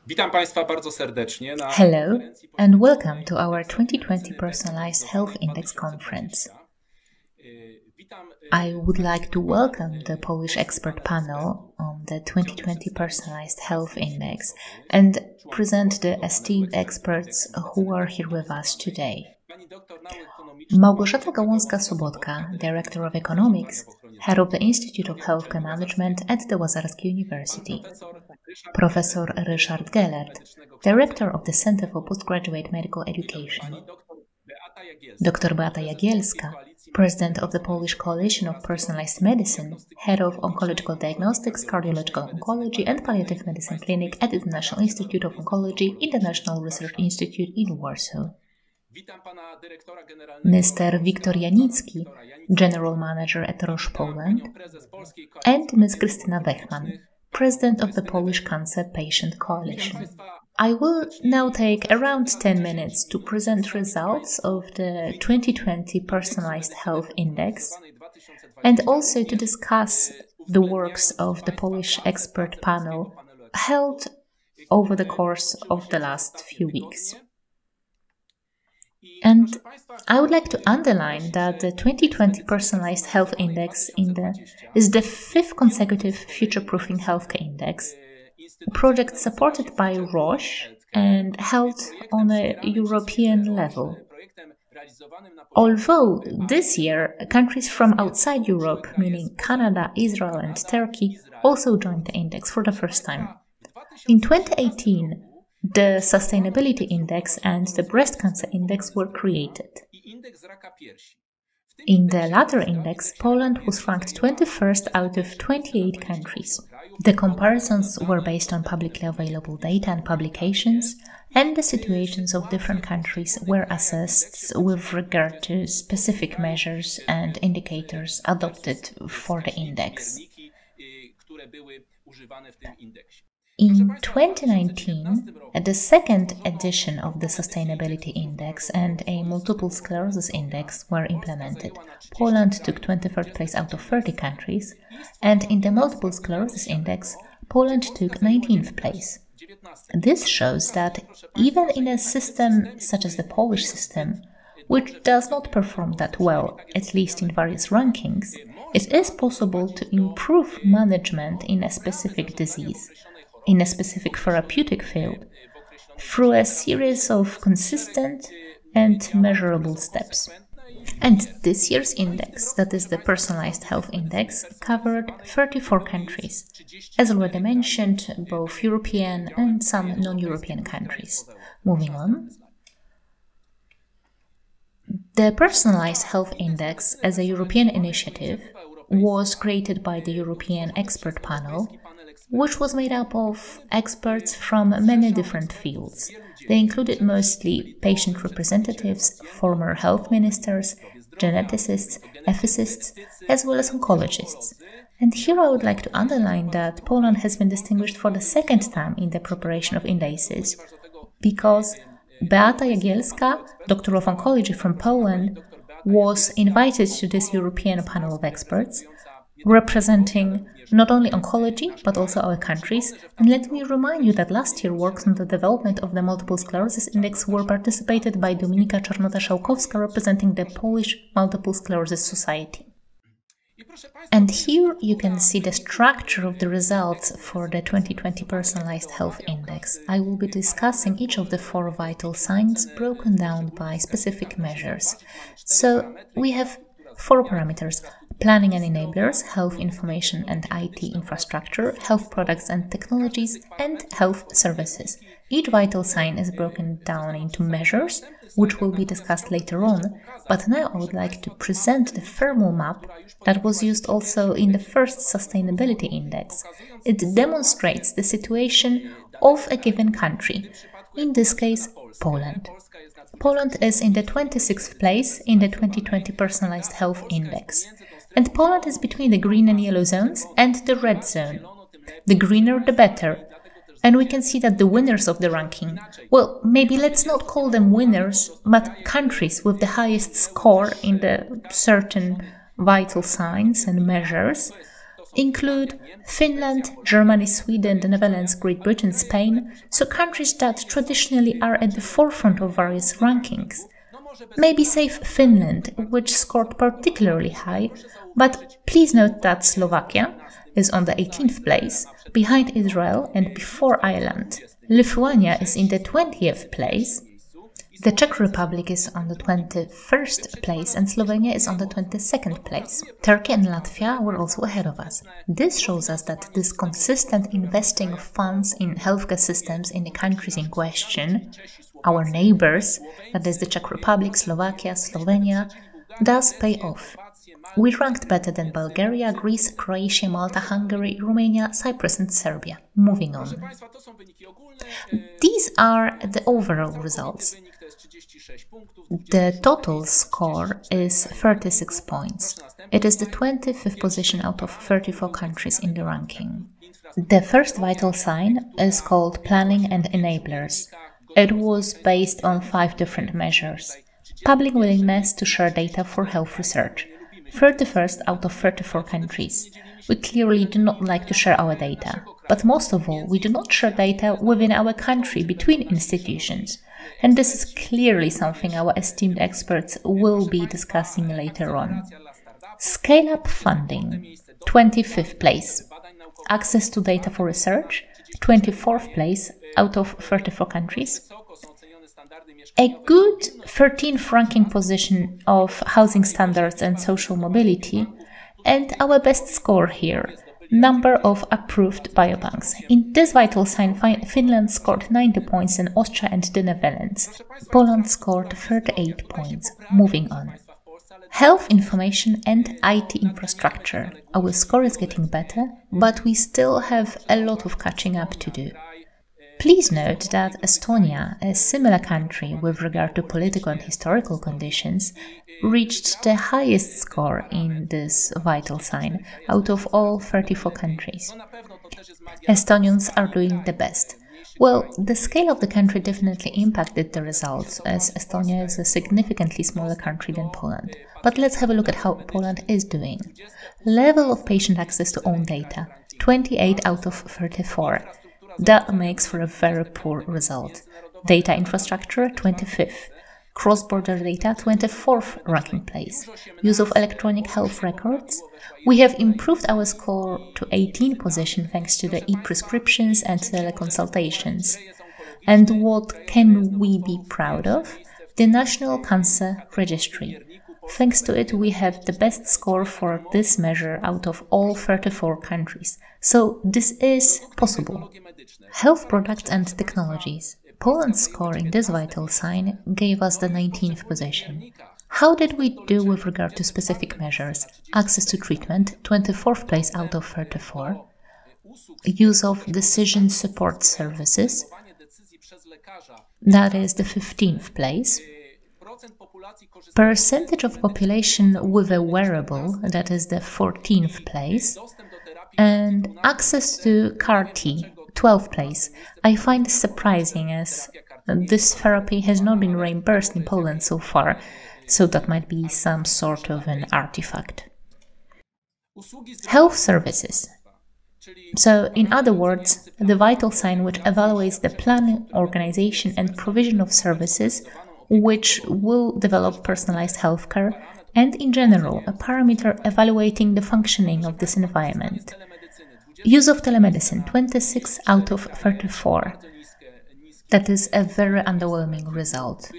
Witam Państwa bardzo serdecznie na Hello and welcome to our 2020 Personalized Health Index conference. I would like to welcome the Polish expert panel on the 2020 Personalized Health Index and present the esteemed experts who are here with us today. Małgorzata Gałązka-Sobotka, Director of Economics, Head of the Institute of Healthcare Management at the Łazarski University. Professor Ryszard Gellert, Director of the Center for Postgraduate Medical Education. Dr. Beata Jagielska, President of the Polish Coalition of Personalized Medicine, Head of Oncological Diagnostics, Cardiological Oncology and Palliative Medicine Clinic at the National Institute of Oncology, International Research Institute in Warsaw. Mr. Wiktor Janicki, General Manager at Roche Poland, and Ms. Krystyna Wechman, President of the Polish Cancer Patient Coalition. I will now take around 10 minutes to present results of the 2020 Personalized Health Index and also to discuss the works of the Polish expert panel held over the course of the last few weeks. And I would like to underline that the 2020 Personalized Health Index is the fifth consecutive Future-Proofing Healthcare Index, a project supported by Roche and held on a European level. Although this year countries from outside Europe, meaning Canada, Israel and Turkey, also joined the index for the first time. In 2018, the Sustainability Index and the Breast Cancer Index were created. In the latter index, Poland was ranked 21st out of 28 countries. The comparisons were based on publicly available data and publications, and the situations of different countries were assessed with regard to specific measures and indicators adopted for the index. In 2019, the second edition of the Sustainability Index and a Multiple Sclerosis Index were implemented. Poland took 23rd place out of 30 countries, and in the Multiple Sclerosis Index, Poland took 19th place. This shows that even in a system such as the Polish system, which does not perform that well, at least in various rankings, it is possible to improve management in a specific disease, in a specific therapeutic field, through a series of consistent and measurable steps. And this year's index, that is the Personalized Health Index, covered 34 countries, as already mentioned, both European and some non-European countries. Moving on. The Personalized Health Index, as a European initiative, was created by the European Expert Panel, which was made up of experts from many different fields. They included mostly patient representatives, former health ministers, geneticists, ethicists, as well as oncologists. And here I would like to underline that Poland has been distinguished for the second time in the preparation of indices, because Beata Jagielska, Doctor of Oncology from Poland, was invited to this European panel of experts, representing not only oncology, but also our countries. And let me remind you that last year works on the development of the Multiple Sclerosis Index were participated by Dominika Czarnota-Szałkowska, representing the Polish Multiple Sclerosis Society. And here you can see the structure of the results for the 2020 Personalized Health Index. I will be discussing each of the 4 vital signs broken down by specific measures. So we have 4 parameters: planning and enablers, health information and IT infrastructure, health products and technologies, and health services. Each vital sign is broken down into measures, which will be discussed later on, but now I would like to present the thermal map that was used also in the first Sustainability Index. It demonstrates the situation of a given country, in this case, Poland. Poland is in the 26th place in the 2020 Personalized Health Index. And Poland is between the green and yellow zones and the red zone. The greener the better. And we can see that the winners of the ranking, well, maybe let's not call them winners, but countries with the highest score in the certain vital signs and measures, include Finland, Germany, Sweden, the Netherlands, Great Britain, Spain, so countries that traditionally are at the forefront of various rankings. Maybe save Finland, which scored particularly high, but please note that Slovakia is on the 18th place, behind Israel and before Ireland. Lithuania is in the 20th place. The Czech Republic is on the 21st place and Slovenia is on the 22nd place. Turkey and Latvia were also ahead of us. This shows us that this consistent investing of funds in healthcare systems in the countries in question, our neighbors, that is the Czech Republic, Slovakia, Slovenia, does pay off. We ranked better than Bulgaria, Greece, Croatia, Malta, Hungary, Romania, Cyprus and Serbia. Moving on. These are the overall results. The total score is 36 points. It is the 25th position out of 34 countries in the ranking. The first vital sign is called Planning and Enablers. It was based on 5 different measures. Public willingness to share data for health research. 31st out of 34 countries. We clearly do not like to share our data, but most of all, we do not share data within our country between institutions. And this is clearly something our esteemed experts will be discussing later on. Scale-up funding, 25th place. Access to data for research, 24th place out of 34 countries. A good 13th ranking position of housing standards and social mobility, and our best score here, number of approved biobanks. In this vital sign, Finland scored 90 points and Austria and the Netherlands. Poland scored 38 points. Moving on. Health information and IT infrastructure. Our score is getting better, but we still have a lot of catching up to do. Please note that Estonia, a similar country with regard to political and historical conditions, reached the highest score in this vital sign out of all 34 countries. Estonians are doing the best. Well, the scale of the country definitely impacted the results, as Estonia is a significantly smaller country than Poland. But let's have a look at how Poland is doing. Level of patient access to own data, 28 out of 34. That makes for a very poor result. Data infrastructure, 25th. Cross-border data, 24th ranking place. Use of electronic health records. We have improved our score to 18th position thanks to the e-prescriptions and teleconsultations. And what can we be proud of? The National Cancer Registry. Thanks to it, we have the best score for this measure out of all 34 countries. So this is possible. Health products and technologies. Poland's score in this vital sign gave us the 19th position. How did we do with regard to specific measures? Access to treatment, 24th place out of 34. Use of decision support services, that is the 15th place. Percentage of population with a wearable, that is the 14th place. And access to CAR-T, 12th place. I find this surprising as this therapy has not been reimbursed in Poland so far, so that might be some sort of an artifact. Health services. So, in other words, the vital sign which evaluates the planning, organization and provision of services which will develop personalized healthcare and, in general, a parameter evaluating the functioning of this environment. Use of telemedicine, 26 out of 34. That is a very underwhelming result.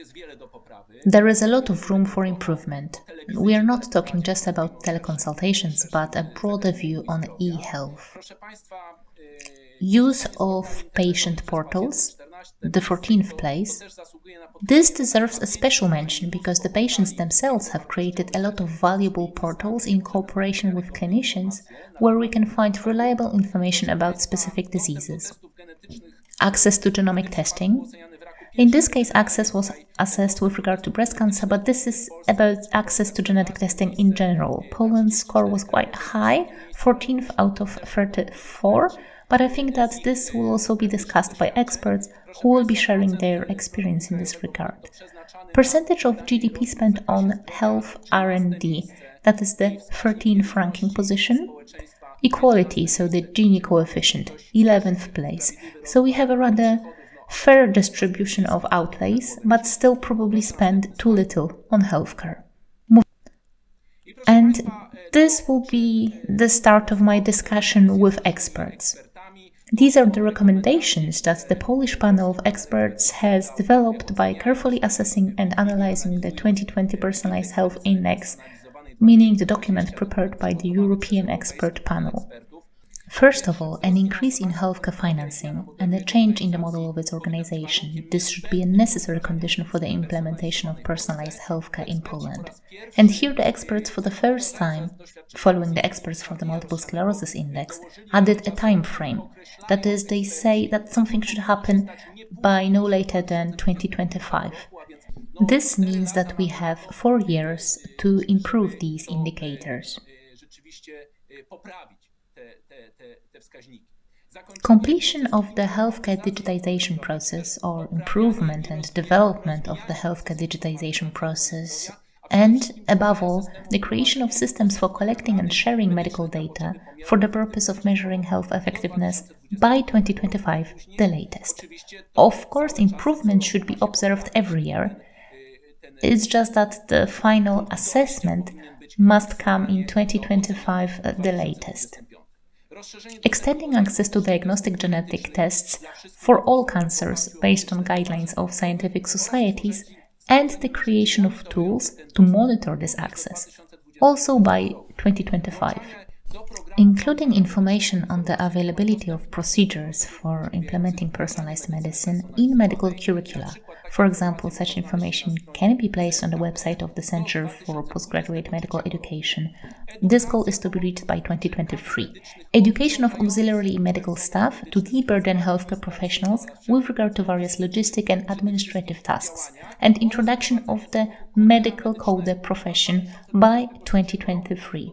There is a lot of room for improvement. We are not talking just about teleconsultations, but a broader view on e-health. Use of patient portals, the 14th place. This deserves a special mention because the patients themselves have created a lot of valuable portals in cooperation with clinicians where we can find reliable information about specific diseases. Access to genomic testing. In this case, access was assessed with regard to breast cancer, but this is about access to genetic testing in general. Poland's score was quite high, 14th out of 34, but I think that this will also be discussed by experts who will be sharing their experience in this regard. Percentage of GDP spent on health R&D, that is the 13th ranking position. Equality, so the Gini coefficient, 11th place. So we have a rather fair distribution of outlays, but still probably spend too little on healthcare. And this will be the start of my discussion with experts. These are the recommendations that the Polish panel of experts has developed by carefully assessing and analyzing the 2020 Personalized Health Index, meaning the document prepared by the European expert panel. First of all, an increase in healthcare financing and a change in the model of its organization. This should be a necessary condition for the implementation of personalized healthcare in Poland. And here the experts for the first time, following the experts from the Multiple Sclerosis Index, added a time frame. That is, they say that something should happen by no later than 2025. This means that we have 4 years to improve these indicators. Completion of the healthcare digitization process, or improvement and development of the healthcare digitization process, and, above all, the creation of systems for collecting and sharing medical data for the purpose of measuring health effectiveness by 2025, the latest. Of course, improvements should be observed every year. It's just that the final assessment must come in 2025, the latest. Extending access to diagnostic genetic tests for all cancers based on guidelines of scientific societies, and the creation of tools to monitor this access, also by 2025. Including information on the availability of procedures for implementing personalized medicine in medical curricula. For example, such information can be placed on the website of the Center for Postgraduate Medical Education. This goal is to be reached by 2023. Education of auxiliary medical staff to de-burden healthcare professionals with regard to various logistic and administrative tasks, and introduction of the medical coder profession by 2023.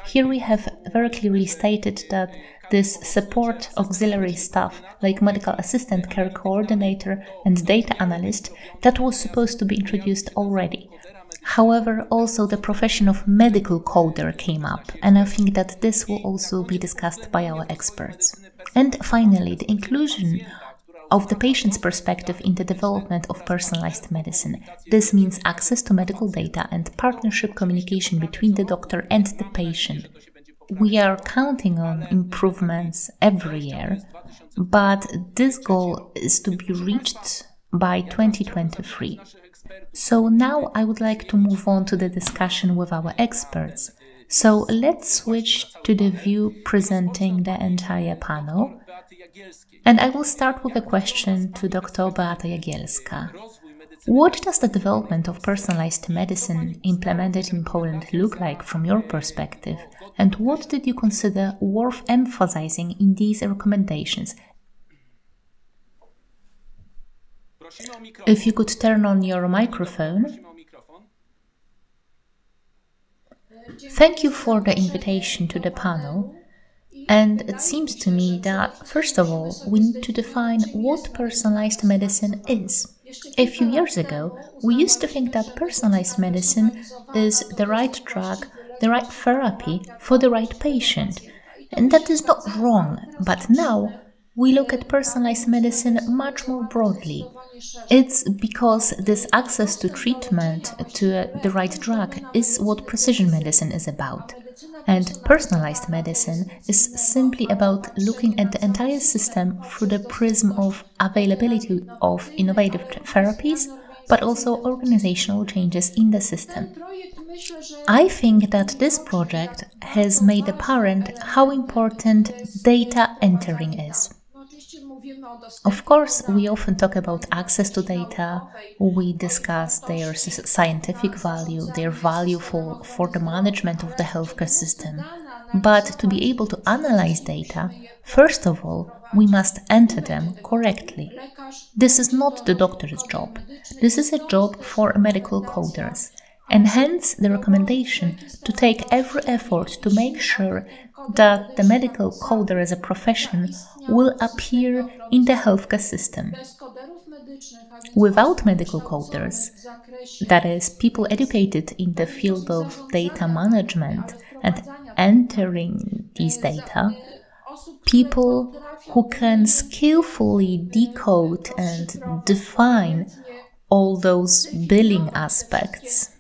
Here we have very clearly stated that this support auxiliary staff, like medical assistant, care coordinator and data analyst, that was supposed to be introduced already. However, also the profession of medical coder came up, and I think that this will also be discussed by our experts. And finally, the inclusion of the patient's perspective in the development of personalized medicine. This means access to medical data and partnership communication between the doctor and the patient. We are counting on improvements every year, but this goal is to be reached by 2023. So now I would like to move on to the discussion with our experts. So let's switch to the view presenting the entire panel. And I will start with a question to Dr. Beata Jagielska. What does the development of personalized medicine implemented in Poland look like from your perspective? And what did you consider worth emphasizing in these recommendations? If you could turn on your microphone. Thank you for the invitation to the panel. And it seems to me that, first of all, we need to define what personalized medicine is. A few years ago, we used to think that personalized medicine is the right drug, the right therapy for the right patient. And that is not wrong, but now we look at personalized medicine much more broadly. It's because this access to treatment, to the right drug, is what precision medicine is about. And personalized medicine is simply about looking at the entire system through the prism of availability of innovative therapies, but also organizational changes in the system. I think that this project has made apparent how important data entering is. Of course, we often talk about access to data, we discuss their scientific value, their value for the management of the healthcare system. But to be able to analyze data, first of all, we must enter them correctly. This is not the doctor's job. This is a job for medical coders. And hence the recommendation to take every effort to make sure that the medical coder as a profession will appear in the healthcare system. Without medical coders, that is, people educated in the field of data management and entering these data, people who can skillfully decode and define all those billing aspects.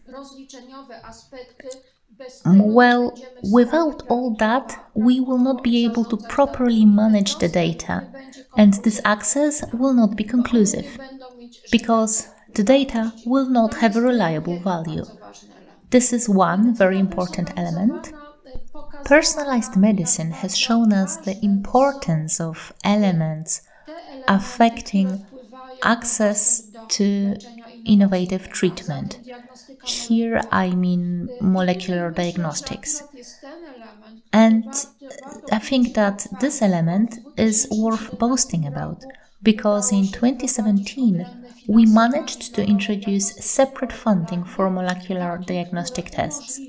Well, without all that, we will not be able to properly manage the data, and this access will not be conclusive, because the data will not have a reliable value. This is one very important element. Personalized medicine has shown us the importance of elements affecting access to innovative treatment. Here I mean molecular diagnostics. And I think that this element is worth boasting about, because in 2017 we managed to introduce separate funding for molecular diagnostic tests,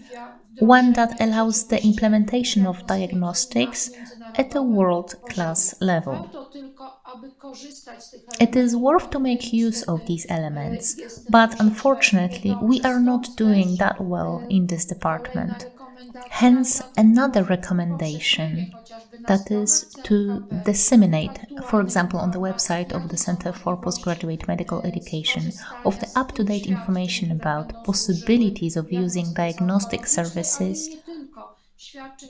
one that allows the implementation of diagnostics at a world-class level. It is worth to make use of these elements, but unfortunately we are not doing that well in this department. Hence, another recommendation, that is to disseminate, for example on the website of the Center for Postgraduate Medical Education, of the up-to-date information about possibilities of using diagnostic services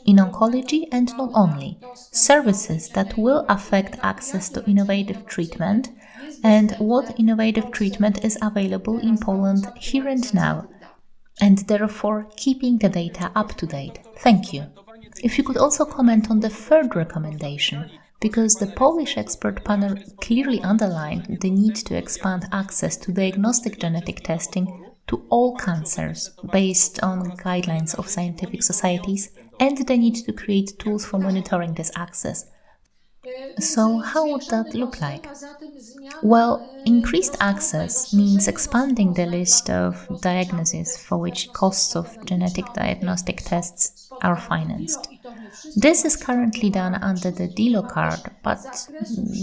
in oncology, and not only, services that will affect access to innovative treatment and what innovative treatment is available in Poland here and now, and therefore keeping the data up to date. Thank you. If you could also comment on the third recommendation, because the Polish expert panel clearly underlined the need to expand access to diagnostic genetic testing to all cancers based on guidelines of scientific societies, and the need to create tools for monitoring this access. So how would that look like? Well, increased access means expanding the list of diagnoses for which costs of genetic diagnostic tests are financed. This is currently done under the DILO card, but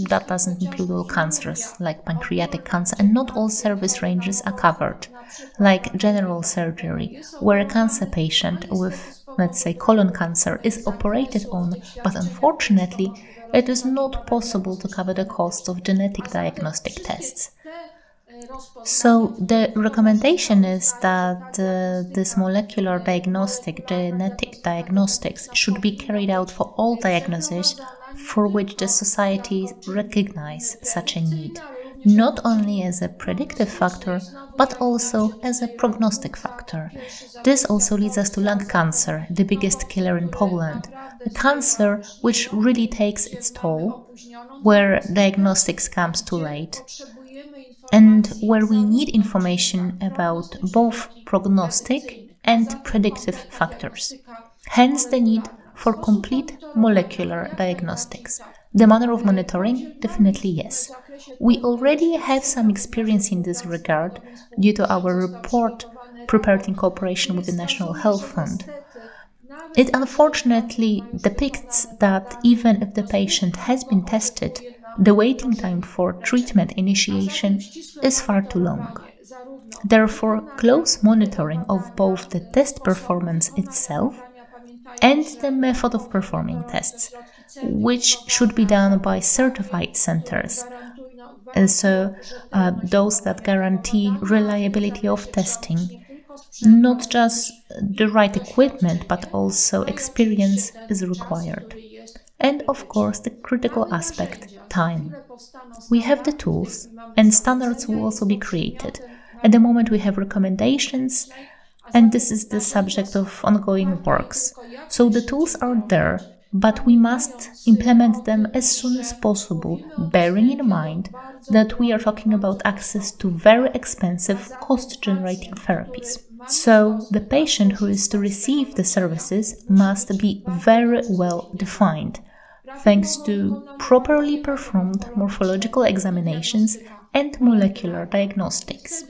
that doesn't include all cancers, like pancreatic cancer, and not all service ranges are covered, like general surgery, where a cancer patient with, let's say, colon cancer is operated on, but unfortunately, it is not possible to cover the cost of genetic diagnostic tests. So the recommendation is that this molecular diagnostic, genetic diagnostics, should be carried out for all diagnoses for which the society recognize such a need, not only as a predictive factor, but also as a prognostic factor. This also leads us to lung cancer, the biggest killer in Poland, a cancer which really takes its toll, where diagnostics comes too late, and where we need information about both prognostic and predictive factors. Hence the need for complete molecular diagnostics. The manner of monitoring? Definitely yes. We already have some experience in this regard due to our report prepared in cooperation with the National Health Fund. It unfortunately depicts that even if the patient has been tested, the waiting time for treatment initiation is far too long. Therefore, close monitoring of both the test performance itself and the method of performing tests, which should be done by certified centers. And so those that guarantee reliability of testing, not just the right equipment, but also experience is required. And of course, the critical aspect, time. We have the tools, and standards will also be created. At the moment we have recommendations, and this is the subject of ongoing works. So the tools are there, but we must implement them as soon as possible, bearing in mind that we are talking about access to very expensive, cost-generating therapies. So the patient who is to receive the services must be very well defined, thanks to properly performed morphological examinations and molecular diagnostics.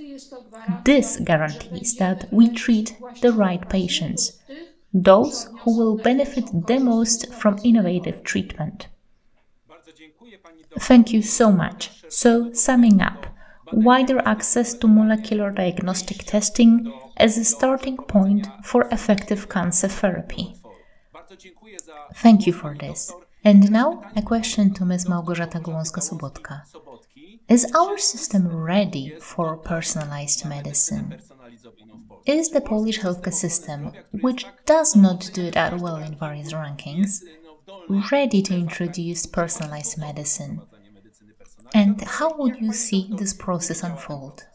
This guarantees that we treat the right patients, those who will benefit the most from innovative treatment. Thank you so much. So, summing up, wider access to molecular diagnostic testing as a starting point for effective cancer therapy. Thank you for this. And now a question to Ms. Małgorzata Gołąska-Sobotka. Is our system ready for personalized medicine? Is the Polish healthcare system, which does not do that well in various rankings, ready to introduce personalized medicine? And how would you see this process unfold?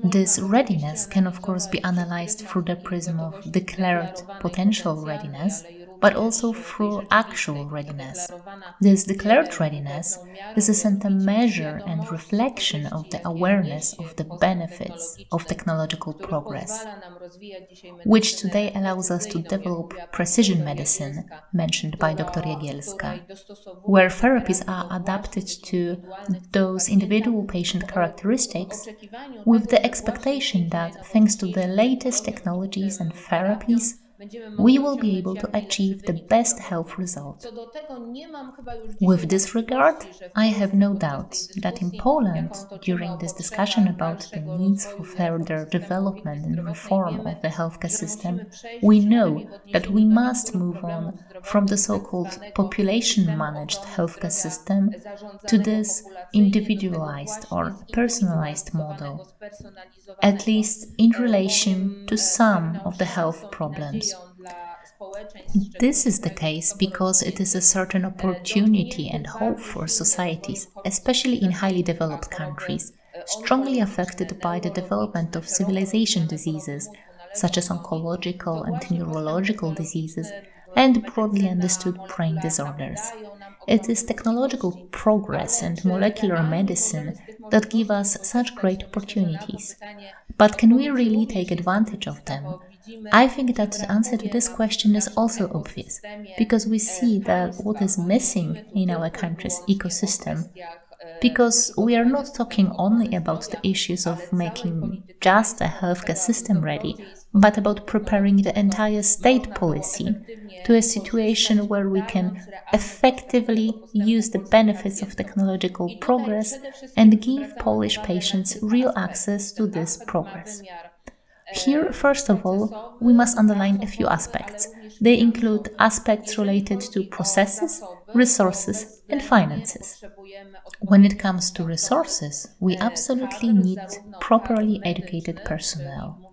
This readiness can of course be analyzed through the prism of declared potential readiness, but also through actual readiness. This declared readiness is a certain measure and reflection of the awareness of the benefits of technological progress, which today allows us to develop precision medicine, mentioned by Dr. Jagielska, where therapies are adapted to those individual patient characteristics with the expectation that, thanks to the latest technologies and therapies, we will be able to achieve the best health result. With this regard, I have no doubts that in Poland, during this discussion about the needs for further development and reform of the healthcare system, we know that we must move on from the so-called population-managed healthcare system to this individualized or personalized model, at least in relation to some of the health problems. This is the case because it is a certain opportunity and hope for societies, especially in highly developed countries, strongly affected by the development of civilization diseases, such as oncological and neurological diseases, and broadly understood brain disorders. It is technological progress and molecular medicine that give us such great opportunities. But can we really take advantage of them? I think that the answer to this question is also obvious, because we see that what is missing in our country's ecosystem, because we are not talking only about the issues of making just a healthcare system ready, but about preparing the entire state policy to a situation where we can effectively use the benefits of technological progress and give Polish patients real access to this progress. Here, first of all, we must underline a few aspects. They include aspects related to processes, resources, and finances. When it comes to resources, we absolutely need properly educated personnel.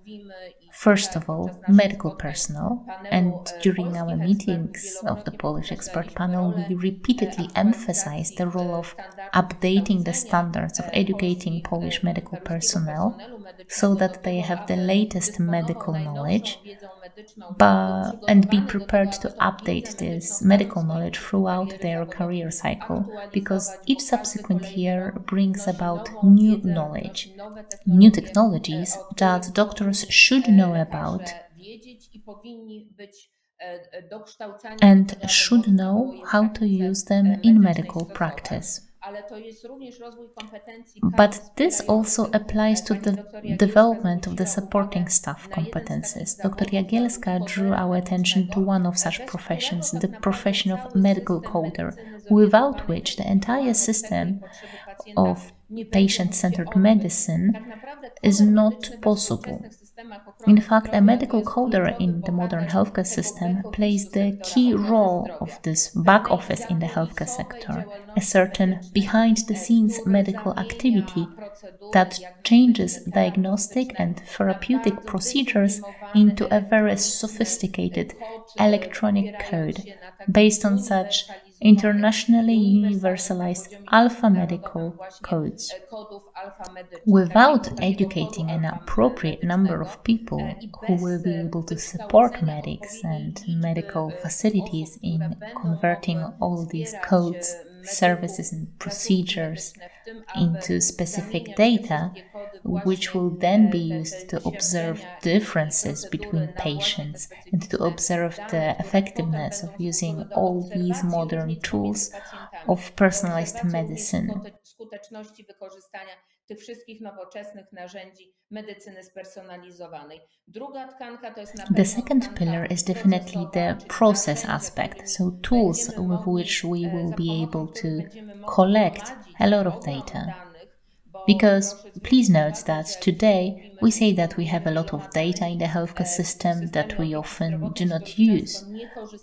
First of all, medical personnel, and during our meetings of the Polish expert panel, we repeatedly emphasized the role of updating the standards of educating Polish medical personnel so that they have the latest medical knowledge and be prepared to update this medical knowledge throughout their career cycle, because each subsequent year brings about new knowledge, new technologies that doctors should know about and should know how to use them in medical practice. But this also applies to the development of the supporting staff competences. Dr. Jagielska drew our attention to one of such professions, the profession of medical coder, without which the entire system of patient-centered medicine is not possible. In fact, a medical coder in the modern healthcare system plays the key role of this back office in the healthcare sector, a certain behind-the-scenes medical activity that changes diagnostic and therapeutic procedures into a very sophisticated electronic code based on such internationally universalized alpha-medical codes. Without educating an appropriate number of people who will be able to support medics and medical facilities in converting all these codes, services and procedures into specific data, which will then be used to observe differences between patients and to observe the effectiveness of using all these modern tools of personalized medicine. The second pillar is definitely the process aspect, so tools with which we will be able to collect a lot of data. Because please note that today we say that we have a lot of data in the healthcare system that we often do not use,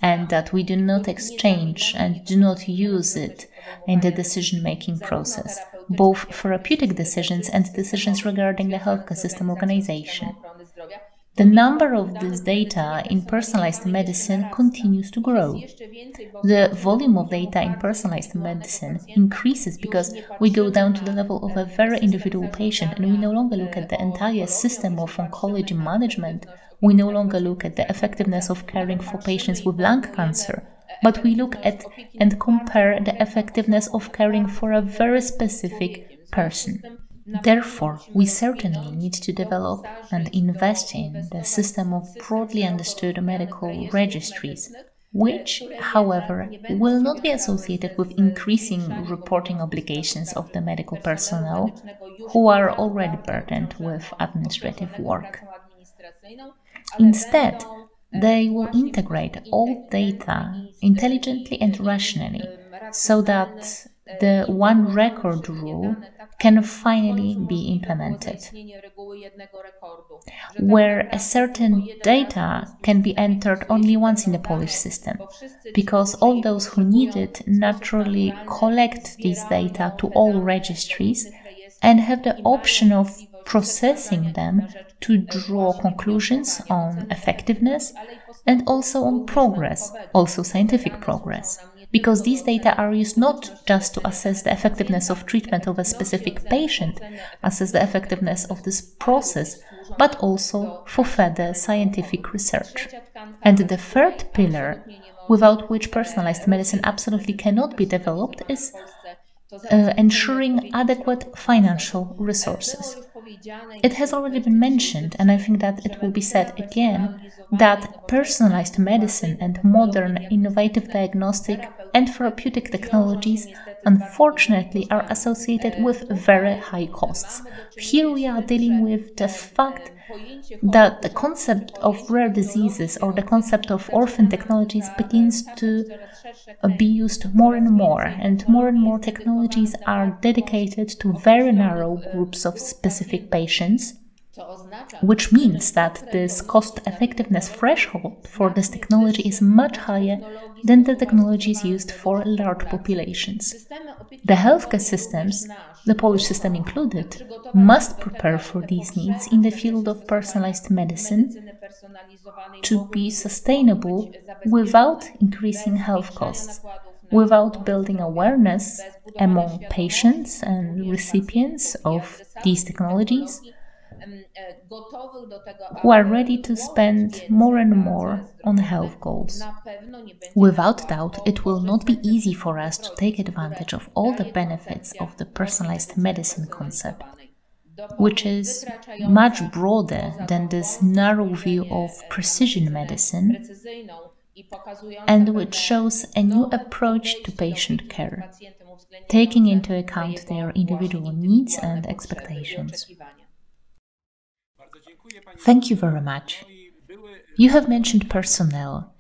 and that we do not exchange and do not use it in the decision-making process, both therapeutic decisions and decisions regarding the healthcare system organization. The number of this data in personalized medicine continues to grow. The volume of data in personalized medicine increases because we go down to the level of a very individual patient, and we no longer look at the entire system of oncology management. We no longer look at the effectiveness of caring for patients with lung cancer, but we look at and compare the effectiveness of caring for a very specific person. Therefore, we certainly need to develop and invest in the system of broadly understood medical registries, which, however, will not be associated with increasing reporting obligations of the medical personnel who are already burdened with administrative work. Instead, they will integrate all data intelligently and rationally so that the one record rule can finally be implemented, where a certain data can be entered only once in the Polish system, because all those who need it naturally collect these data to all registries and have the option of processing them to draw conclusions on effectiveness and also on progress, also scientific progress. Because these data are used not just to assess the effectiveness of treatment of a specific patient, assess the effectiveness of this process, but also for further scientific research. And the third pillar, without which personalized medicine absolutely cannot be developed, is ensuring adequate financial resources. It has already been mentioned, and I think that it will be said again, that personalized medicine and modern innovative diagnostic and therapeutic technologies unfortunately are associated with very high costs. Here we are dealing with the fact that the concept of rare diseases or the concept of orphan technologies begins to be used more and more technologies are dedicated to very narrow groups of specific patients, which means that this cost-effectiveness threshold for this technology is much higher than the technologies used for large populations. The healthcare systems, the Polish system included, must prepare for these needs in the field of personalized medicine to be sustainable without increasing health costs, without building awareness among patients and recipients of these technologies, who are ready to spend more and more on health goals. Without doubt, it will not be easy for us to take advantage of all the benefits of the personalized medicine concept, which is much broader than this narrow view of precision medicine, and which shows a new approach to patient care, taking into account their individual needs and expectations. Thank you very much. You have mentioned personnel.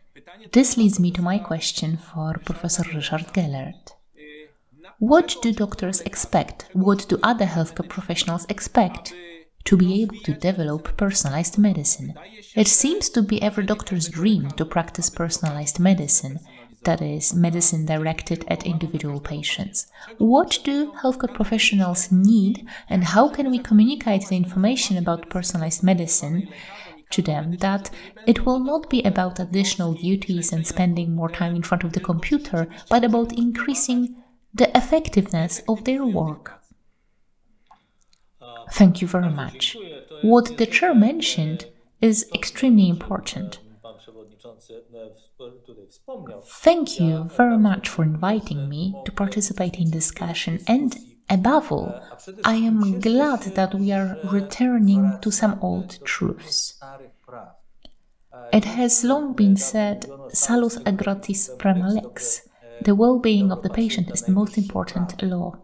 This leads me to my question for Professor Ryszard Gellert. What do doctors expect? What do other healthcare professionals expect to be able to develop personalized medicine? It seems to be every doctor's dream to practice personalized medicine, that is, medicine directed at individual patients. What do healthcare professionals need, and how can we communicate the information about personalized medicine to them that it will not be about additional duties and spending more time in front of the computer, but about increasing the effectiveness of their work? Thank you very much. What the chair mentioned is extremely important. Thank you very much for inviting me to participate in discussion, and above all, I am glad that we are returning to some old truths. It has long been said, salus agrotis prima lex. The well-being of the patient is the most important law.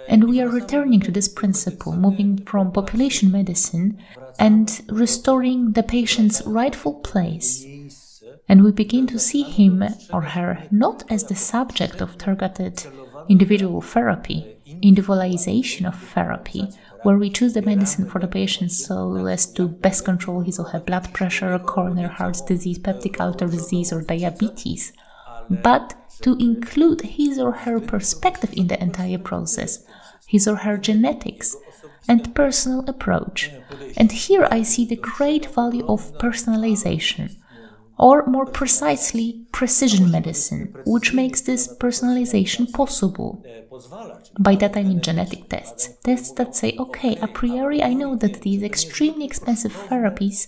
And we are returning to this principle, moving from population medicine and restoring the patient's rightful place. And we begin to see him or her not as the subject of targeted individual therapy, individualization of therapy, where we choose the medicine for the patient so as to best control his or her blood pressure, coronary heart disease, peptic ulcer disease, or diabetes, but to include his or her perspective in the entire process, his or her genetics, and personal approach. And here I see the great value of personalization, or more precisely, precision medicine, which makes this personalization possible. By that I mean genetic tests. Tests that say, okay, a priori I know that these extremely expensive therapies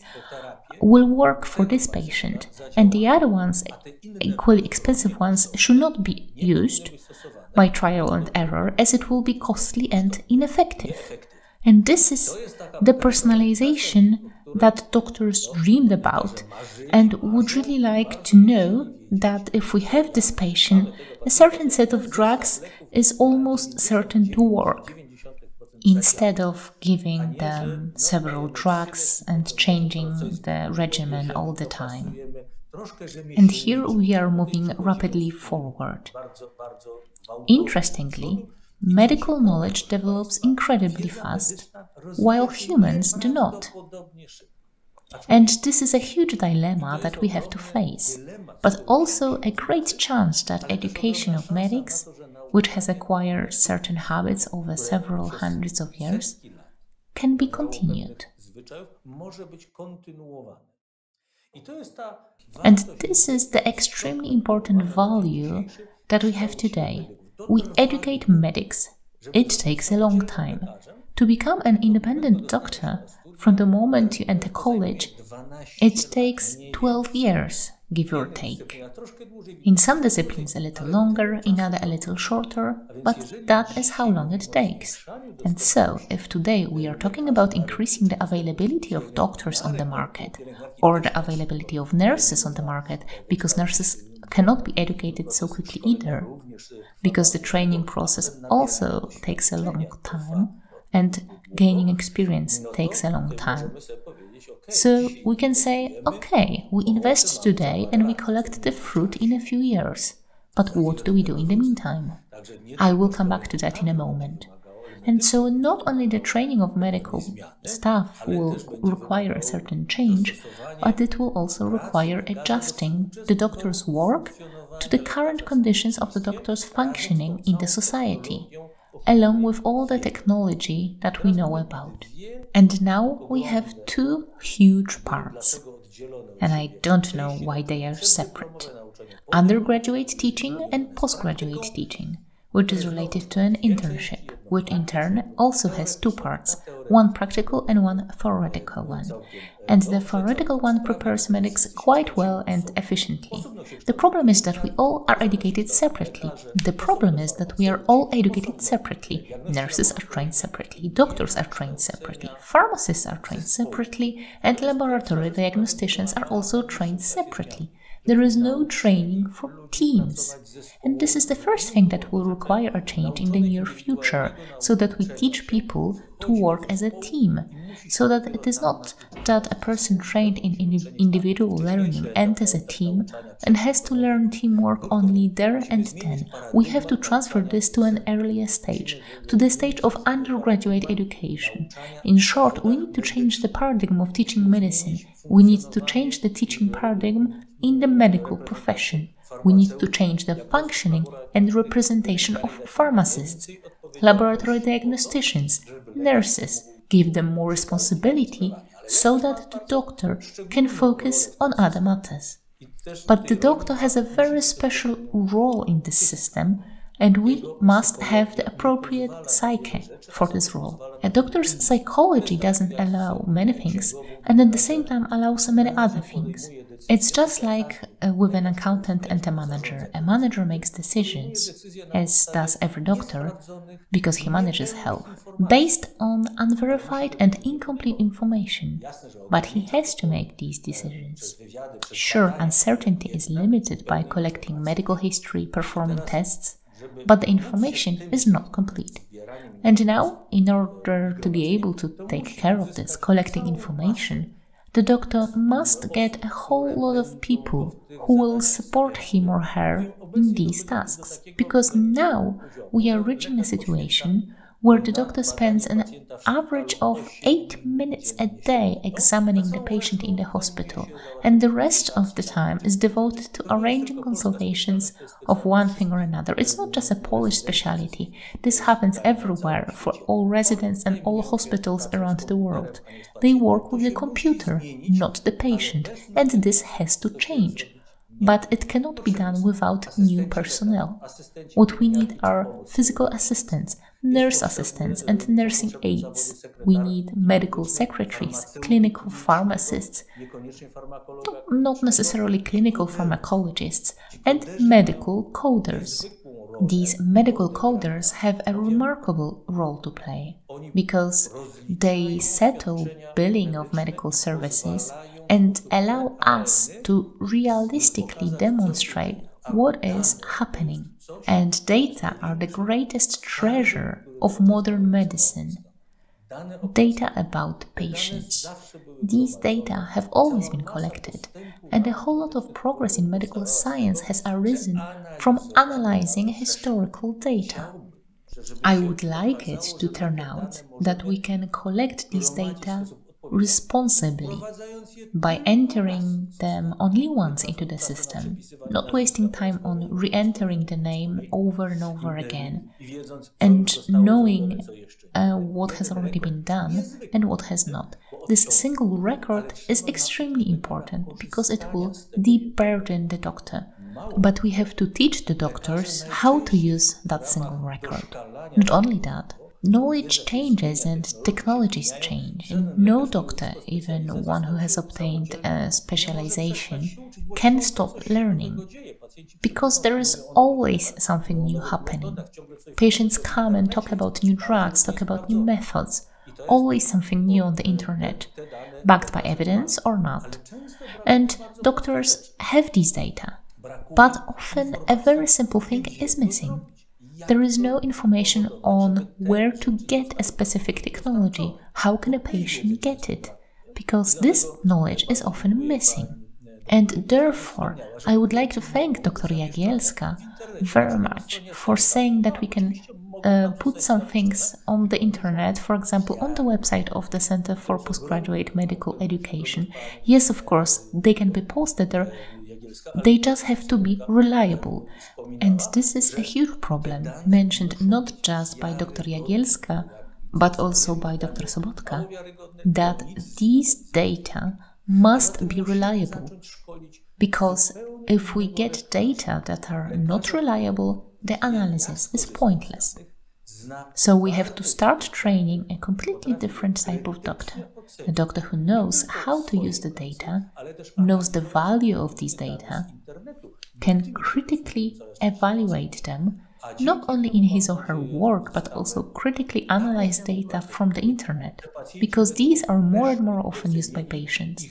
will work for this patient, and the other ones, equally expensive ones, should not be used by trial and error, as it will be costly and ineffective. And this is the personalization that doctors dreamed about and would really like to know that if we have this patient, a certain set of drugs is almost certain to work, instead of giving them several drugs and changing the regimen all the time. And here we are moving rapidly forward. Interestingly, medical knowledge develops incredibly fast, while humans do not. And this is a huge dilemma that we have to face, but also a great chance that education of medics, which has acquired certain habits over several hundreds of years, can be continued. And this is the extremely important value that we have today. We educate medics. It takes a long time. To become an independent doctor, from the moment you enter college, it takes 12 years, give or take. In some disciplines a little longer, in other a little shorter, but that is how long it takes. And so, if today we are talking about increasing the availability of doctors on the market, or the availability of nurses on the market, because nurses cannot be educated so quickly either, because the training process also takes a long time, and gaining experience takes a long time. So we can say, okay, we invest today and we collect the fruit in a few years. But what do we do in the meantime? I will come back to that in a moment. And so not only the training of medical staff will require a certain change, but it will also require adjusting the doctor's work to the current conditions of the doctor's functioning in the society, along with all the technology that we know about. And now we have two huge parts, and I don't know why they are separate: undergraduate teaching and postgraduate teaching, which is related to an internship, which in turn also has two parts, one practical and one theoretical one. And the theoretical one prepares medics quite well and efficiently. The problem is that we all are educated separately. The problem is that we are all educated separately. Nurses are trained separately, doctors are trained separately, pharmacists are trained separately, and laboratory diagnosticians are also trained separately. There is no training for teams. And this is the first thing that will require a change in the near future, so that we teach people to work as a team, so that it is not that a person trained in individual learning enters a team and has to learn teamwork only there and then. We have to transfer this to an earlier stage, to the stage of undergraduate education. In short, we need to change the paradigm of teaching medicine. We need to change the teaching paradigm in the medical profession. We need to change the functioning and representation of pharmacists, laboratory diagnosticians, nurses, give them more responsibility so that the doctor can focus on other matters. But the doctor has a very special role in this system, and we must have the appropriate psyche for this role. A doctor's psychology doesn't allow many things, and at the same time allows many other things. It's just like with an accountant and a manager. A manager makes decisions, as does every doctor, because he manages health, based on unverified and incomplete information. But he has to make these decisions. Sure, uncertainty is limited by collecting medical history, performing tests, but the information is not complete. And now, in order to be able to take care of this, collecting information, the doctor must get a whole lot of people who will support him or her in these tasks. Because now we are reaching a situation where the doctor spends an average of 8 minutes a day examining the patient in the hospital, and the rest of the time is devoted to arranging consultations of one thing or another. It's not just a Polish specialty. This happens everywhere for all residents and all hospitals around the world. They work with the computer, not the patient, and this has to change. But it cannot be done without new personnel. What we need are physical assistants, nurse assistants, and nursing aides. We need medical secretaries, clinical pharmacists, not necessarily clinical pharmacologists, and medical coders. These medical coders have a remarkable role to play because they settle billing of medical services and allow us to realistically demonstrate what is happening. And data are the greatest treasure of modern medicine. Data about patients. These data have always been collected, and a whole lot of progress in medical science has arisen from analyzing historical data. I would like it to turn out that we can collect these data responsibly by entering them only once into the system, not wasting time on re-entering the name over and over again, and knowing what has already been done and what has not. This single record is extremely important because it will deburden the doctor. But we have to teach the doctors how to use that single record. Not only that, knowledge changes and technologies change, and no doctor, even one who has obtained a specialization, can stop learning, because there is always something new happening. Patients come and talk about new drugs, talk about new methods, always something new on the internet, backed by evidence or not. And doctors have these data, but often a very simple thing is missing. There is no information on where to get a specific technology, how can a patient get it, because this knowledge is often missing. And therefore, I would like to thank Dr. Jagielska very much for saying that we can put some things on the internet, for example, on the website of the Center for Postgraduate Medical Education. Yes, of course, they can be posted there. They just have to be reliable. And this is a huge problem, mentioned not just by Dr. Jagielska, but also by Dr. Sobotka, that these data must be reliable. Because if we get data that are not reliable, the analysis is pointless. So we have to start training a completely different type of doctor. A doctor who knows how to use the data, knows the value of these data, can critically evaluate them, not only in his or her work, but also critically analyze data from the internet, because these are more and more often used by patients.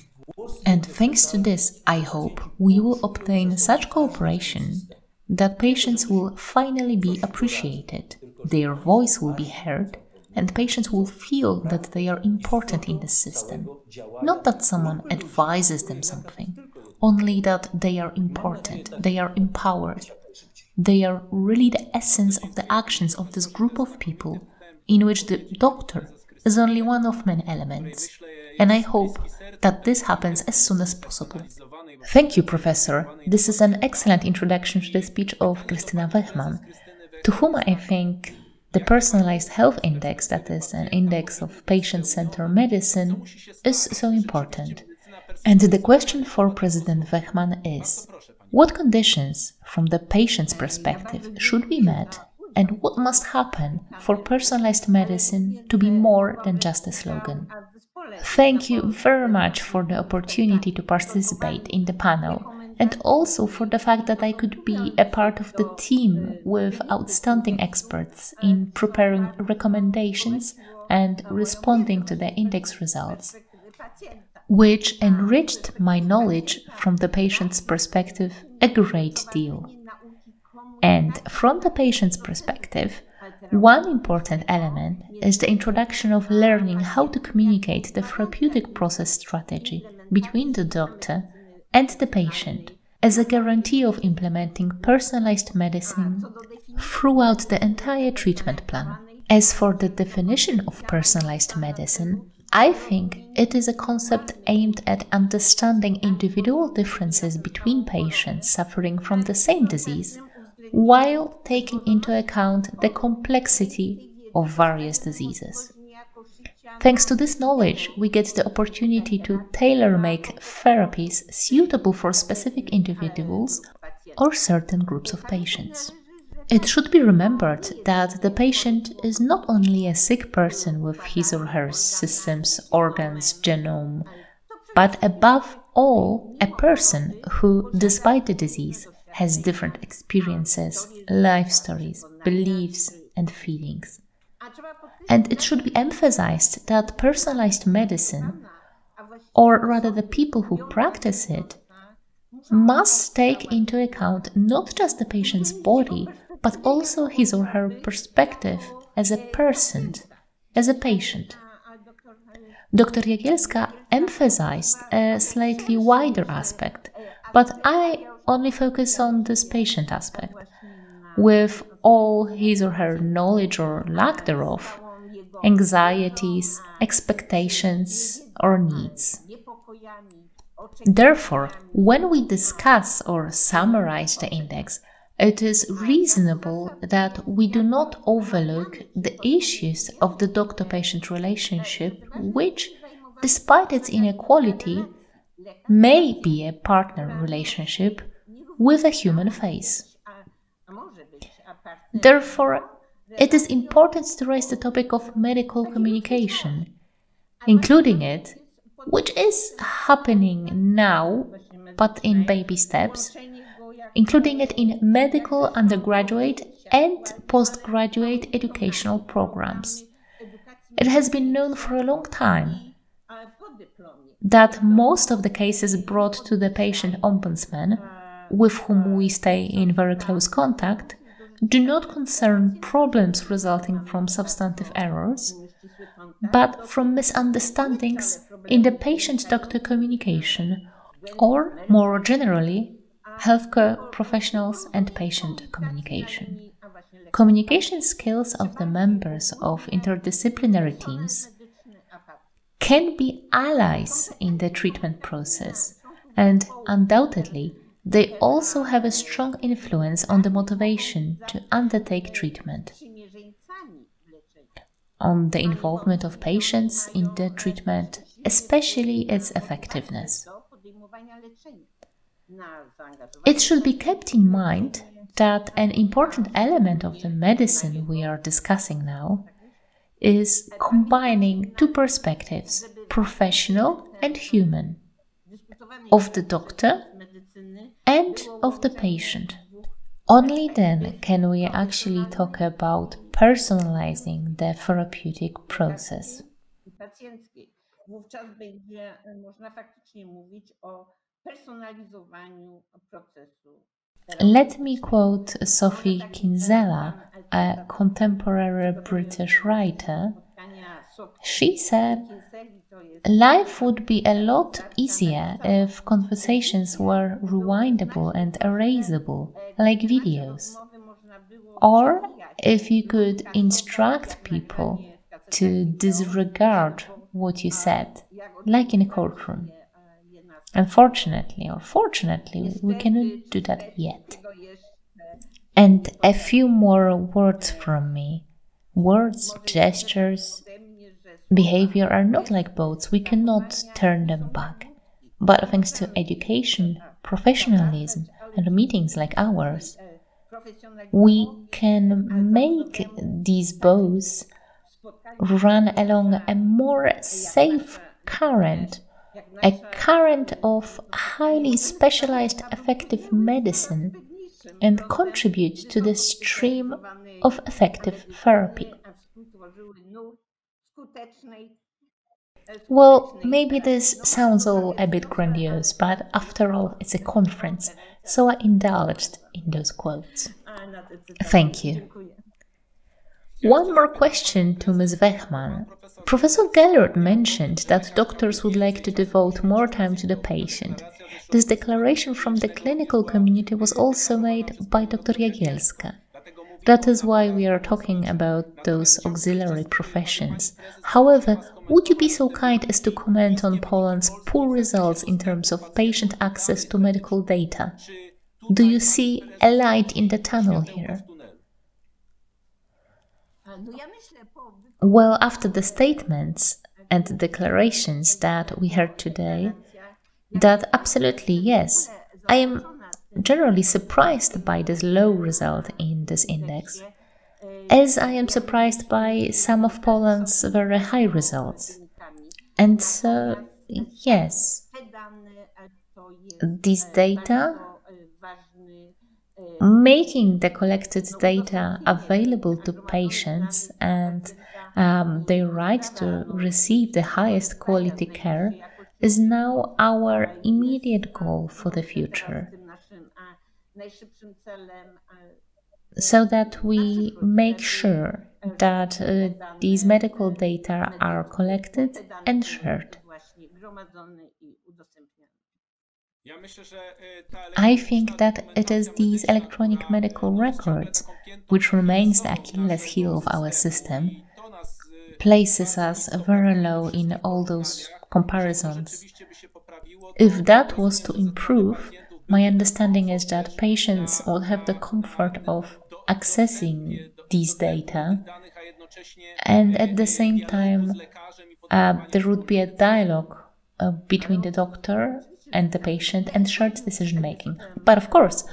And thanks to this, I hope we will obtain such cooperation that patients will finally be appreciated, their voice will be heard, and patients will feel that they are important in the system. Not that someone advises them something, only that they are important, they are empowered. They are really the essence of the actions of this group of people, in which the doctor is only one of many elements. And I hope that this happens as soon as possible. Thank you, Professor. This is an excellent introduction to the speech of Krystyna Wechman, to whom I think the Personalized Health Index, that is an index of patient-centered medicine, is so important. And the question for President Wechman is, what conditions, from the patient's perspective, should be met, and what must happen for personalized medicine to be more than just a slogan? Thank you very much for the opportunity to participate in the panel, and also for the fact that I could be a part of the team with outstanding experts in preparing recommendations and responding to the index results, which enriched my knowledge from the patient's perspective a great deal. And from the patient's perspective, One important element is the introduction of learning how to communicate the therapeutic process strategy between the doctor and the patient as a guarantee of implementing personalized medicine throughout the entire treatment plan. As for the definition of personalized medicine, I think it is a concept aimed at understanding individual differences between patients suffering from the same disease, while taking into account the complexity of various diseases. Thanks to this knowledge, we get the opportunity to tailor-make therapies suitable for specific individuals or certain groups of patients. It should be remembered that the patient is not only a sick person with his or her systems, organs, genome, but above all, a person who, despite the disease, has different experiences, life stories, beliefs, and feelings. And it should be emphasized that personalized medicine, or rather the people who practice it, must take into account not just the patient's body, but also his or her perspective as a person, as a patient. Dr. Jagielska emphasized a slightly wider aspect, but I only focus on this patient aspect, with all his or her knowledge or lack thereof, anxieties, expectations, or needs. Therefore, when we discuss or summarize the index, it is reasonable that we do not overlook the issues of the doctor-patient relationship, which, despite its inequality, may be a partner relationship with a human face. Therefore, it is important to raise the topic of medical communication, including it, which is happening now, but in baby steps, including it in medical undergraduate and postgraduate educational programs. It has been known for a long time that most of the cases brought to the patient ombudsman, with whom we stay in very close contact, do not concern problems resulting from substantive errors, but from misunderstandings in the patient-doctor communication, or, more generally, healthcare professionals and patient communication. Communication skills of the members of interdisciplinary teams can be allies in the treatment process, and undoubtedly, they also have a strong influence on the motivation to undertake treatment, on the involvement of patients in the treatment, especially its effectiveness. It should be kept in mind that an important element of the medicine we are discussing now is combining two perspectives, professional and human, of the doctor and of the patient. Only then can we actually talk about personalizing the therapeutic process. Let me quote Sophie Kinsella, a contemporary British writer. She said, "Life would be a lot easier if conversations were rewindable and erasable, like videos. Or if you could instruct people to disregard what you said, like in a courtroom. Unfortunately or fortunately, we cannot do that yet." And a few more words from me. Words, gestures, behavior are not like boats, we cannot turn them back. But thanks to education, professionalism, and meetings like ours, we can make these boats run along a more safe current, a current of highly specialized effective medicine, and contribute to the stream of effective therapy. Well, maybe this sounds all a bit grandiose, but after all, it's a conference, so I indulged in those quotes. Thank you. One more question to Ms. Wechman. Professor Gellert mentioned that doctors would like to devote more time to the patient. This declaration from the clinical community was also made by Dr. Jagielska. That is why we are talking about those auxiliary professions. However, would you be so kind as to comment on Poland's poor results in terms of patient access to medical data? Do you see a light in the tunnel here? Well, after the statements and the declarations that we heard today, that absolutely yes. I am generally surprised by this low result in this index, as I am surprised by some of Poland's very high results. And so, yes, these data, making the collected data available to patients and their right to receive the highest quality care is now our immediate goal for the future, so that we make sure that these medical data are collected and shared. I think that it is these electronic medical records, which remains the Achilles heel of our system, places us very low in all those comparisons. If that was to improve, my understanding is that patients will have the comfort of accessing these data, and at the same time there would be a dialogue between the doctor and the patient and shared decision making. But of course,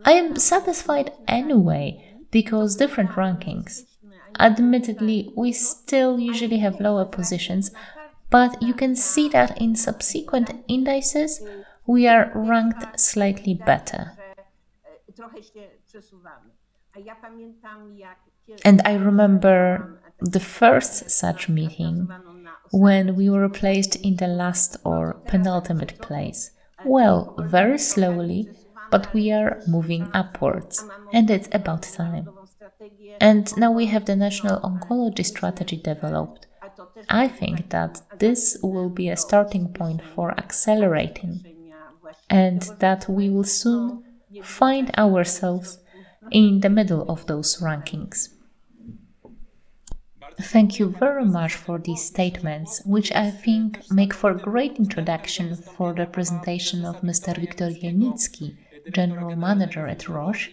I am satisfied anyway, because different rankings. Admittedly, we still usually have lower positions, but you can see that in subsequent indices we are ranked slightly better. And I remember the first such meeting when we were placed in the last or penultimate place. Well, very slowly, but we are moving upwards, and it's about time. And now we have the National Oncology Strategy developed. I think that this will be a starting point for accelerating, and that we will soon find ourselves in the middle of those rankings. Thank you very much for these statements, which I think make for a great introduction for the presentation of Mr. Wiktor Janicki, General Manager at Roche,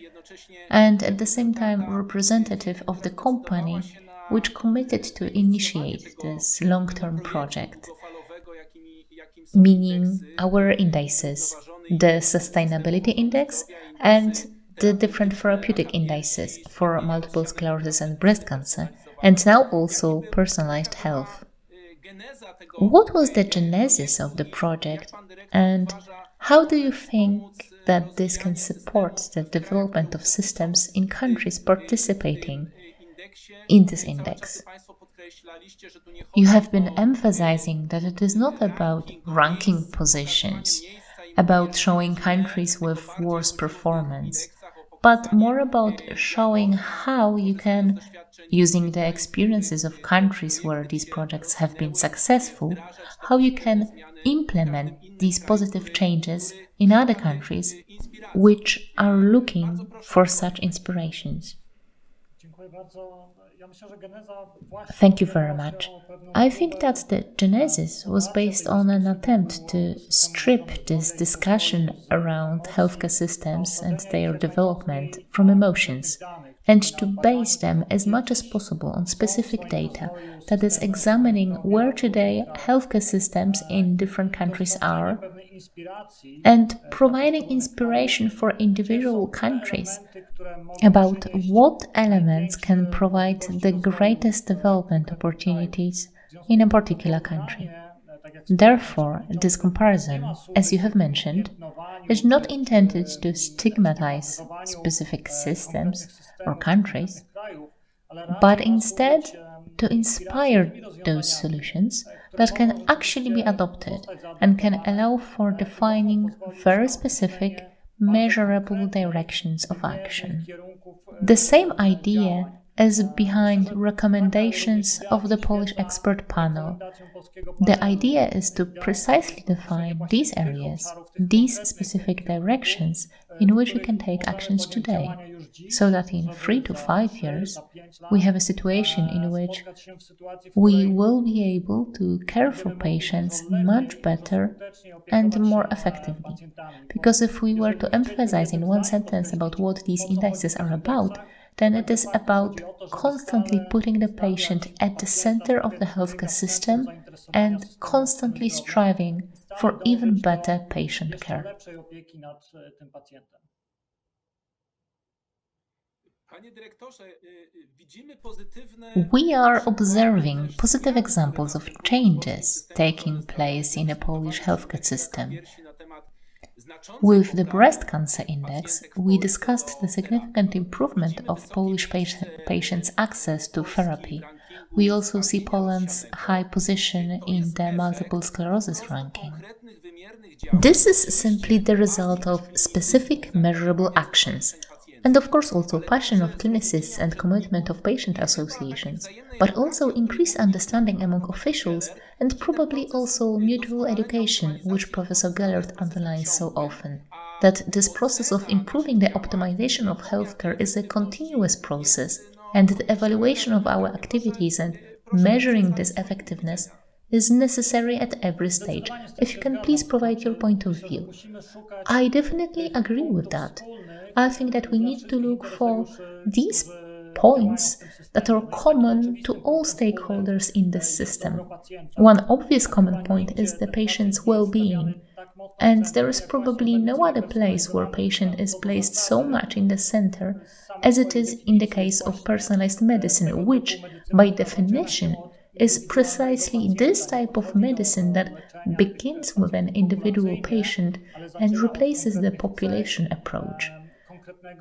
and at the same time representative of the company which committed to initiate this long-term project, meaning our indices, the Sustainability Index and the different therapeutic indices for multiple sclerosis and breast cancer, and now also personalized health. What was the genesis of the project, and how do you think that this can support the development of systems in countries participating in this index? You have been emphasizing that it is not about ranking positions, about showing countries with worse performance, but more about showing how you can, using the experiences of countries where these projects have been successful, how you can implement these positive changes in other countries which are looking for such inspirations. Thank you very much. I think that the genesis was based on an attempt to strip this discussion around healthcare systems and their development from emotions, and to base them as much as possible on specific data, that is, examining where today healthcare systems in different countries are, and providing inspiration for individual countries about what elements can provide the greatest development opportunities in a particular country. Therefore, this comparison, as you have mentioned, is not intended to stigmatize specific systems or countries, but instead to inspire those solutions that can actually be adopted and can allow for defining very specific, measurable directions of action. The same idea as behind recommendations of the Polish expert panel. The idea is to precisely define these areas, these specific directions in which we can take actions today, so that in 3 to 5 years we have a situation in which we will be able to care for patients much better and more effectively. Because if we were to emphasize in one sentence about what these indices are about, then it is about constantly putting the patient at the center of the healthcare system and constantly striving for even better patient care. We are observing positive examples of changes taking place in the Polish healthcare system. With the breast cancer index, we discussed the significant improvement of Polish patients' access to therapy. We also see Poland's high position in the multiple sclerosis ranking. This is simply the result of specific measurable actions, and of course also passion of clinicists and commitment of patient associations, but also increased understanding among officials and probably also mutual education, which Professor Gellert underlines so often. That this process of improving the optimization of healthcare is a continuous process, and the evaluation of our activities and measuring this effectiveness is necessary at every stage. If you can please provide your point of view. I definitely agree with that. I think that we need to look for these points that are common to all stakeholders in this system. One obvious common point is the patient's well-being, and there is probably no other place where patient is placed so much in the center as it is in the case of personalized medicine, which, by definition, is precisely this type of medicine that begins with an individual patient and replaces the population approach.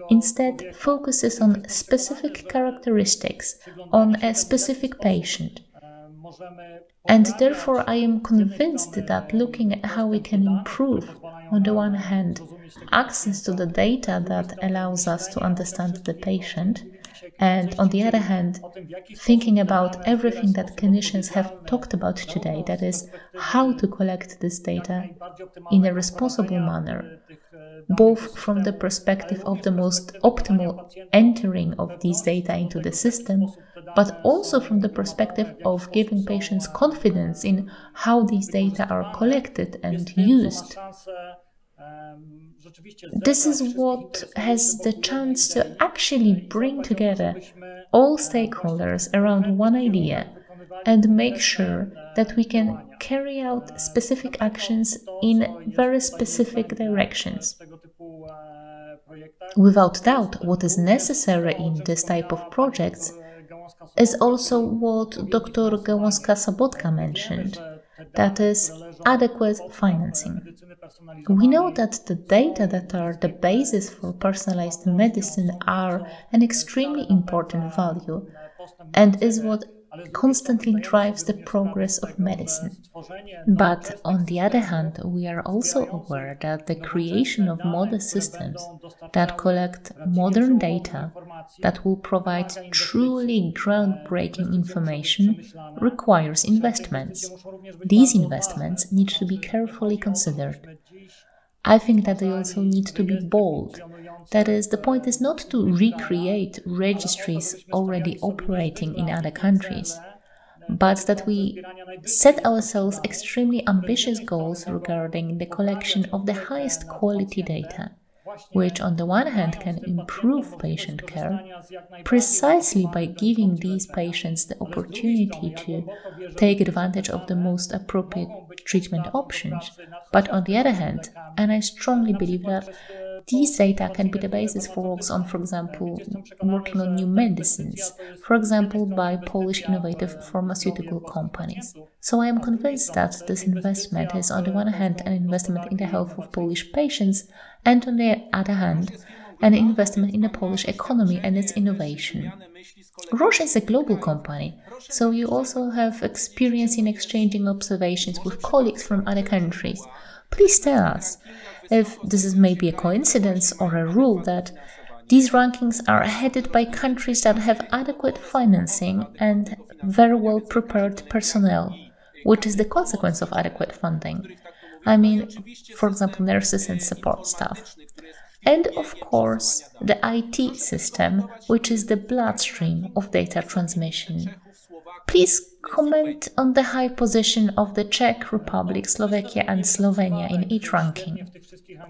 Instead, focuses on specific characteristics, on a specific patient. And therefore, I am convinced that looking at how we can improve, on the one hand, access to the data that allows us to understand the patient, and on the other hand, thinking about everything that clinicians have talked about today, that is, how to collect this data in a responsible manner, both from the perspective of the most optimal entering of these data into the system, but also from the perspective of giving patients confidence in how these data are collected and used. This is what has the chance to actually bring together all stakeholders around one idea and make sure that we can carry out specific actions in very specific directions. Without doubt, what is necessary in this type of projects is also what Dr. Gałązka-Sobotka mentioned, that is, adequate financing. We know that the data that are the basis for personalized medicine are an extremely important value and is what constantly drives the progress of medicine. But on the other hand, we are also aware that the creation of modern systems that collect modern data that will provide truly groundbreaking information requires investments. These investments need to be carefully considered. I think that they also need to be bold. That is, the point is not to recreate registries already operating in other countries, but that we set ourselves extremely ambitious goals regarding the collection of the highest quality data, which on the one hand can improve patient care precisely by giving these patients the opportunity to take advantage of the most appropriate treatment options, but on the other hand, and I strongly believe that these data can be the basis for works on, for example, working on new medicines, for example, by Polish innovative pharmaceutical companies. So I am convinced that this investment is on the one hand an investment in the health of Polish patients and on the other hand an investment in the Polish economy and its innovation. Roche is a global company, so you also have experience in exchanging observations with colleagues from other countries. Please tell us if this is maybe a coincidence or a rule that These rankings are headed by countries that have adequate financing and very well prepared personnel, which is the consequence of adequate funding. I mean, for example, nurses and support staff. And of course, the IT system, which is the bloodstream of data transmission. Please comment on the high position of the Czech Republic, Slovakia and Slovenia in each ranking.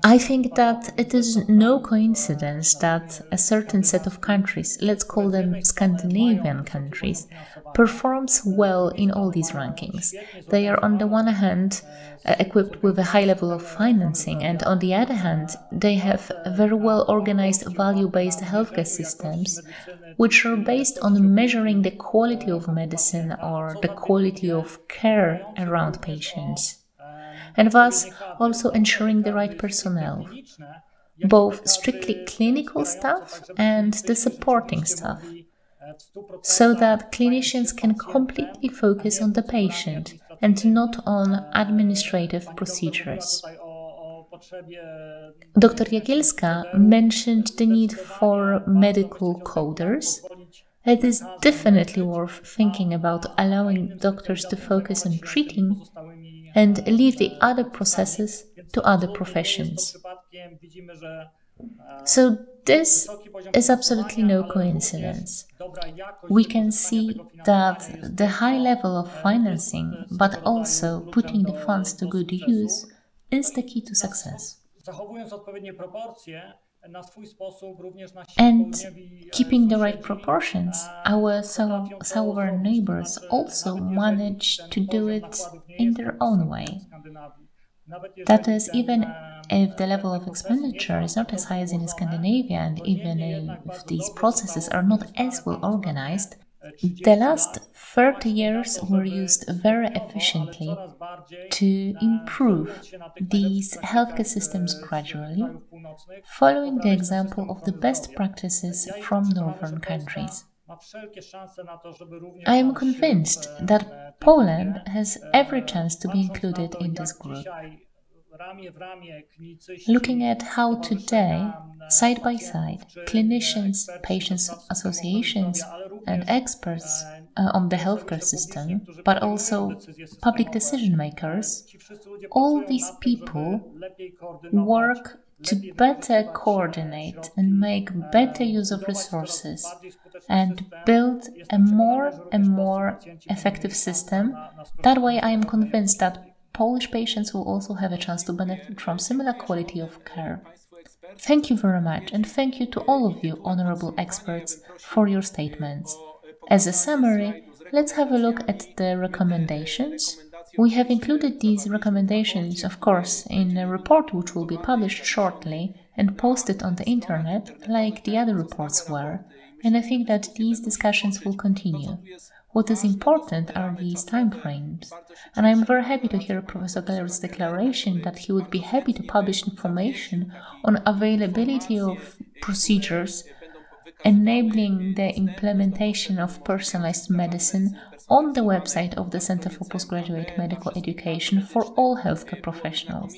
I think that it is no coincidence that a certain set of countries, let's call them Scandinavian countries, performs well in all these rankings. They are on the one hand equipped with a high level of financing, and on the other hand they have very well organized value-based healthcare systems which are based on measuring the quality of medicine or the quality of care around patients, and thus also ensuring the right personnel, both strictly clinical staff and the supporting staff, so that clinicians can completely focus on the patient and not on administrative procedures. Dr. Jagielska mentioned the need for medical coders. It is definitely worth thinking about allowing doctors to focus on treating and leave the other processes to other professions. So this is absolutely no coincidence. We can see that the high level of financing, but also putting the funds to good use, is the key to success. And keeping the right proportions, our southern neighbors also managed to do it in their own way. That is, even if the level of expenditure is not as high as in Scandinavia, and even if these processes are not as well organized, the last 30 years were used very efficiently to improve these healthcare systems gradually, following the example of the best practices from northern countries. I am convinced that Poland has every chance to be included in this group. Looking at how today, side by side, clinicians, patients associations and experts on the healthcare system, but also public decision makers, all these people work to better coordinate and make better use of resources and build a more and more effective system. That way, I am convinced that Polish patients will also have a chance to benefit from similar quality of care. Thank you very much, and thank you to all of you, honorable experts, for your statements. As a summary, let's have a look at the recommendations. We have included these recommendations, of course, in a report which will be published shortly and posted on the internet, like the other reports were, and I think that these discussions will continue. What is important are these timeframes, and I am very happy to hear Professor Galler's declaration that he would be happy to publish information on availability of procedures enabling the implementation of personalized medicine on the website of the Center for Postgraduate Medical Education for all healthcare professionals.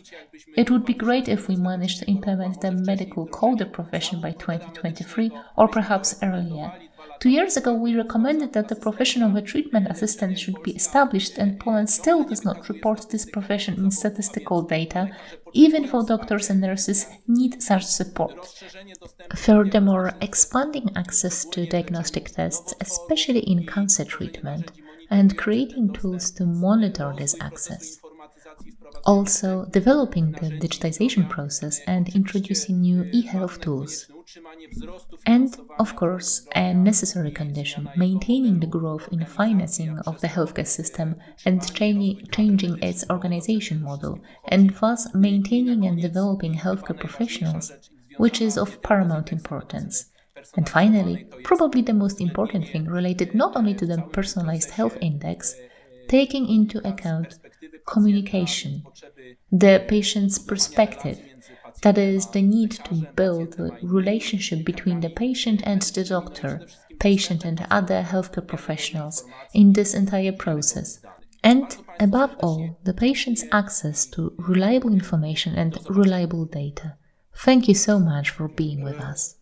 It would be great if we managed to implement the medical coder profession by 2023 or perhaps earlier. 2 years ago, we recommended that the profession of a treatment assistant should be established, and Poland still does not report this profession in statistical data, even though doctors and nurses need such support. Furthermore, expanding access to diagnostic tests, especially in cancer treatment, and creating tools to monitor this access. Also, developing the digitization process and introducing new e-health tools. And, of course, a necessary condition, maintaining the growth in financing of the healthcare system and changing its organization model, and thus maintaining and developing healthcare professionals, which is of paramount importance. And finally, probably the most important thing related not only to the personalized health index, taking into account communication, the patient's perspective, that is, the need to build a relationship between the patient and the doctor, patient and other healthcare professionals in this entire process. And, above all, the patient's access to reliable information and reliable data. Thank you so much for being with us.